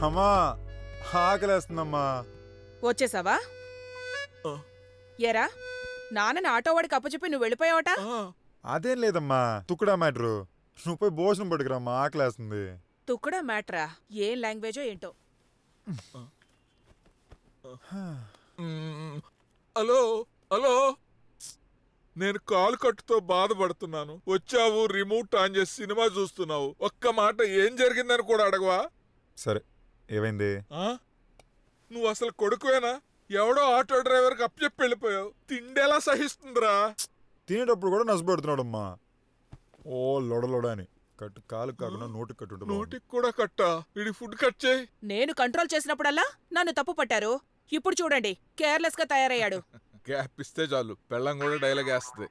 అమ్మా ఆకలేస్తుందమ్మా. వచ్చేసావా? ఎరా నాన్నని ఆటోవాడికి అప్పచెప్పి నువ్వు వెళ్ళిపోయావట. అదేం లేదమ్మా, తుక్కుడా మ్యాటరు. నువ్వు పోయి భోజనం పట్టుకురామ్మా, ఆకలేస్తుంది. తుక్కుడా మ్యాటరా? ఏం లాంగ్వేజో ఏంటో. హలో హలో, నేను కాలు కట్టుతో బాధపడుతున్నాను. వచ్చావు, రిమోట్ ఆన్ చేసి సినిమా చూస్తున్నావు. ఒక్క మాట ఏం జరిగిందని కూడా అడగవా? సరే, ఏమైంది? నువ్వు అసలు కొడుకువేనా? ఎవడో ఆటో డ్రైవర్కి అప్పచెప్పి వెళ్ళిపోయావు. తిండేలా సహిస్తుందిరా? తినేటప్పుడు కూడా నష్టపెడుతున్నాడమ్మా. ఓ లొడలొడ అని. కట్టు కాలు కాకుండా నోటికి కట్టు. నోటికి కూడా కట్టా? వీడి ఫుడ్ కట్ చేయి. నేను కంట్రోల్ చేసినప్పుడల్లా నన్ను తప్పు పట్టారు. ఇప్పుడు చూడండి, కేర్లెస్ గా తయారయ్యాడు. గ్యాప్ ఇస్తే చాలు, పెళ్ళం కూడా డైలాగ్ వేస్తుంది.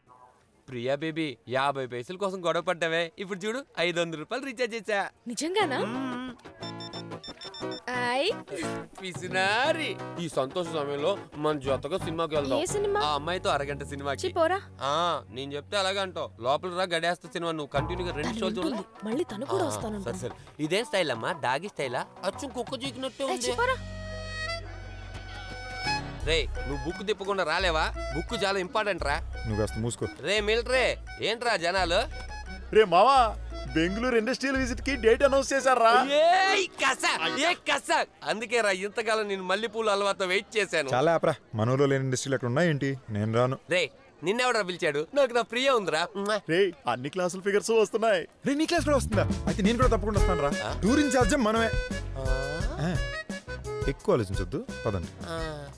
ప్రియా బేబీ 50 పైసల కోసం గొడవ పడ్డావే, ఇప్పుడు చూడు 500 రూపాయలు రీఛార్జ్ చేశా. నిజంగానా? పిసినారి. ఈ సంతోష సమయంలో మన జొత్తగా సినిమాకి వెళ్దాం. ఏ సినిమా? ఆ అమ్మాయితో అరగంట సినిమాకి. పోరా. నేను చెప్తే అలాగే అంటావు. లోపల రా, గడేస్తా సినిమా. నువ్వు కంటిన్యూగా 2 షోలు చూడాలి. మళ్ళీ తను కూడా వస్తాను. సరే సరే. ఇదేం స్టైల్ అమ్మా? డాగి స్టైలా? అచ్చం కుక్క చీకినట్టే ఉంది. రే, నువ్వు బుక్ తిప్పకుండా రాలేవా? బుక్ చాలా ఇంపార్టెంట్ రా. నువ్వు కాస్త మూసుకో. రే మిలిటరీ, ఏంట్రా జనాలు? రే మావా, బెంగళూరు ఇండస్ట్రియల్ విజిట్ కి డేట్ అనౌన్స్ చేశారా? అందుకే రా ఇంతకాలం నేను మల్లెపూలు అలవాతో వెయిట్ చేశాను. చాలా ఆపరా, మనూరులో లేని ఇండస్ట్రీలు ఎక్కడ ఉన్నాయేంటి? నేను రాను. రే, నిన్నెవడరా పిలిచాడు? నాకు నా ప్రియ ఉందిరా. రే, అన్ని క్లాసుల ఫిగర్స్ వస్తున్నాయి. రే, నీ క్లాస్ కూడా వస్తుందా? అయితే నేను కూడా తప్పకుండా వస్తాను రా. టూర్ ఇన్ఛార్జ్ మనమే. ఎక్కువ ఆలోచించొద్దు, పదండి.